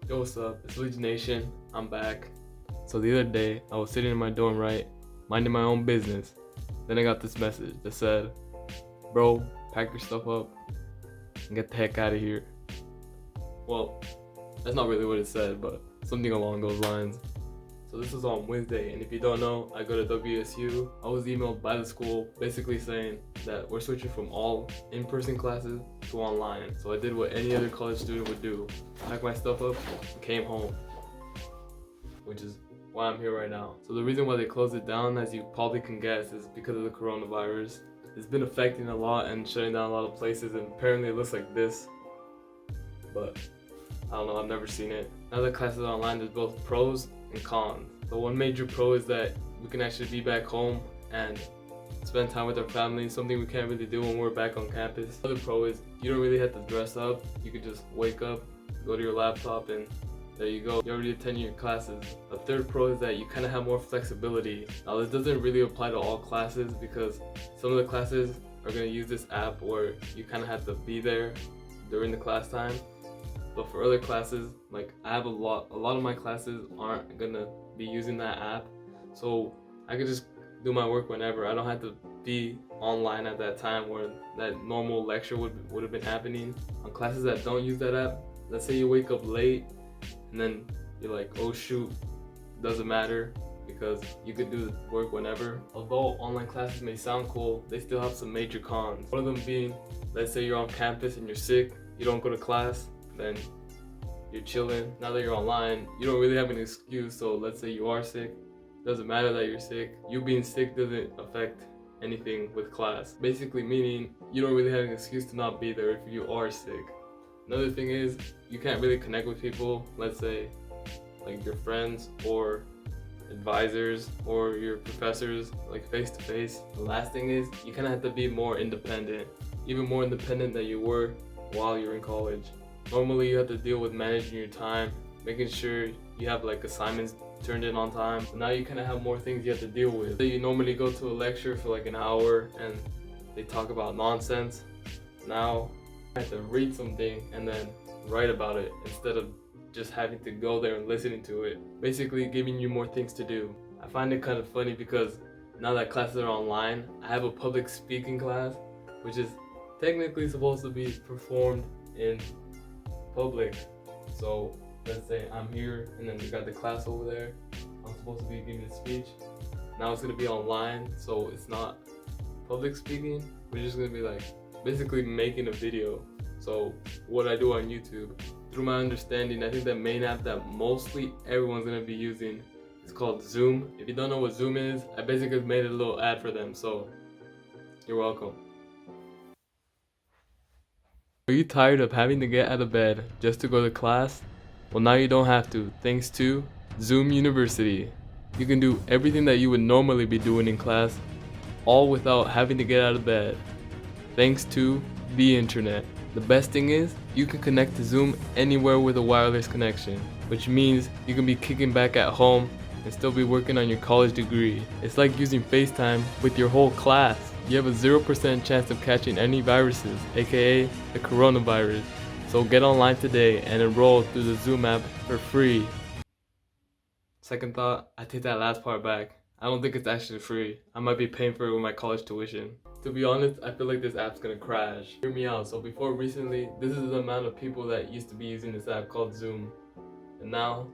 Yo, what's up? It's Luigination. I'm back. So the other day, I was sitting in my dorm, right, minding my own business. Then I got this message that said, "Bro, pack your stuff up and get the heck out of here." Well, that's not really what it said, but something along those lines. So this was on Wednesday, and if you don't know, I go to WSU. I was emailed by the school basically saying that we're switching from all in-person classes to online. So I did what any other college student would do. Packed my stuff up and came home, which is why I'm here right now. So the reason why they closed it down, as you probably can guess, is because of the coronavirus. It's been affecting a lot and shutting down a lot of places, and apparently it looks like this, but I don't know, I've never seen it. Now that classes are online, there's both pros and cons. The one major pro is that we can actually be back home and spend time with our family, something we can't really do when we're back on campus. The other pro is you don't really have to dress up. You could just wake up, go to your laptop, and there you go. You already attend your classes. The third pro is that you kind of have more flexibility. Now this doesn't really apply to all classes because some of the classes are going to use this app where you kind of have to be there during the class time. But for other classes, like I have a lot of my classes aren't gonna be using that app, so I could just do my work whenever. I don't have to be online at that time where that normal lecture would have been happening. On classes that don't use that app, let's say you wake up late and then you're like, oh shoot, doesn't matter because you could do the work whenever. Although online classes may sound cool, they still have some major cons. One of them being, let's say you're on campus and you're sick, you don't go to class, then you're chilling. Now that you're online, you don't really have an excuse. So let's say you are sick, doesn't matter that you're sick. You being sick doesn't affect anything with class. Basically meaning you don't really have an excuse to not be there if you are sick. Another thing is you can't really connect with people, let's say like your friends or advisors or your professors, like face to face. The last thing is you kind of have to be more independent, even more independent than you were while you're in college. Normally you have to deal with managing your time, making sure you have like assignments turned in on time. But now you kind of have more things you have to deal with. So you normally go to a lecture for like an hour and they talk about nonsense. Now I have to read something and then write about it instead of just having to go there and listening to it. Basically giving you more things to do. I find it kind of funny because now that classes are online, I have a public speaking class, which is technically supposed to be performed in public. So let's say I'm here and then we got the class over there. I'm supposed to be giving a speech. Now it's gonna be online, so it's not public speaking. We're just gonna be like basically making a video. So what I do on YouTube, through my understanding, I think the main app that mostly everyone's gonna be using is called Zoom. If you don't know what Zoom is, I basically made a little ad for them, so you're welcome. Are you tired of having to get out of bed just to go to class? Well, now you don't have to, thanks to Zoom University. You can do everything that you would normally be doing in class, all without having to get out of bed, thanks to the internet. The best thing is, you can connect to Zoom anywhere with a wireless connection, which means you can be kicking back at home and still be working on your college degree. It's like using FaceTime with your whole class. You have a 0% chance of catching any viruses, aka the coronavirus. So get online today and enroll through the Zoom app for free. Second thought, I take that last part back. I don't think it's actually free. I might be paying for it with my college tuition. To be honest, I feel like this app's gonna crash. Hear me out. So before recently, this is the amount of people that used to be using this app called Zoom. And now,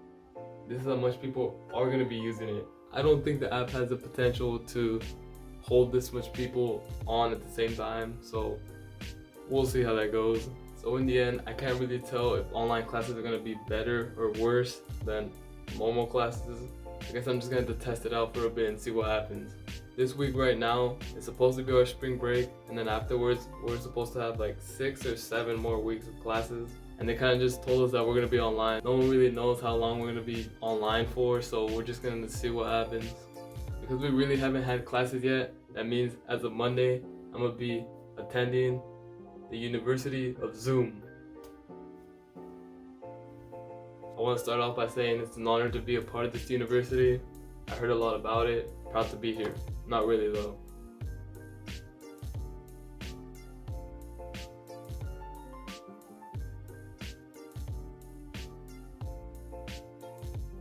this is how much people are gonna be using it. I don't think the app has the potential to hold this much people on at the same time, so we'll see how that goes. So in the end, I can't really tell if online classes are gonna be better or worse than normal classes. I guess I'm just gonna have to test it out for a bit and see what happens. This week right now is supposed to be our spring break, and then afterwards we're supposed to have like 6 or 7 more weeks of classes. And they kind of just told us that we're gonna be online. No one really knows how long we're gonna be online for, so we're just gonna see what happens. Because we really haven't had classes yet, that means as of Monday, I'm gonna be attending the University of Zoom. I want to start off by saying it's an honor to be a part of this university. I heard a lot about it. Proud to be here. Not really though.